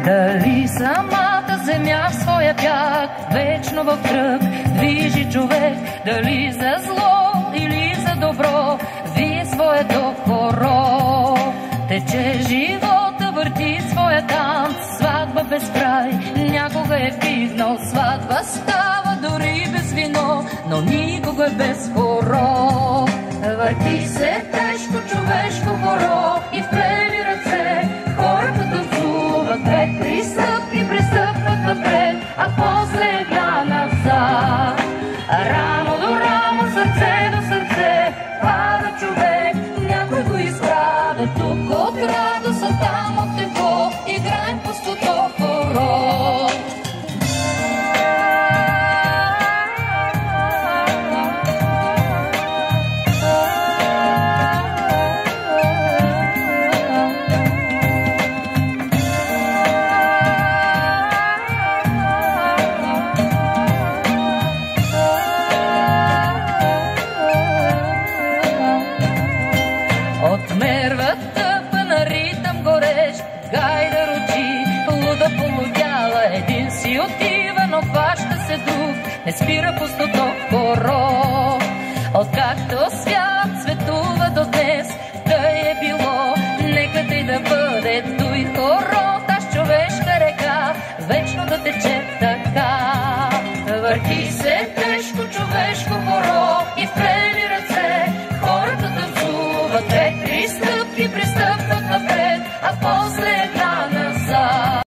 Дали самата земя в своя бяг вечно в кръг движи човек, дали за зло или за добро вие своето хоро. Тече живота, върти своя танц, сватба без край, някога е пивно, сватба става дори без вино, но никога без хоро. Върти се тежко човешко хоро и в плеви ръце хората танцуват, две-три стъпки пристъпват напред, а после една назад. Рамо до рамо, сърце до сърце пада човек, някой го изправя тук от радост, а там от тегло играем пустото хоро. Отмерват тъпа на ритъм горещ, гайда ручи, луда полудяла, един си отива, но хваща се друг, не спира пустото хоро. Откакто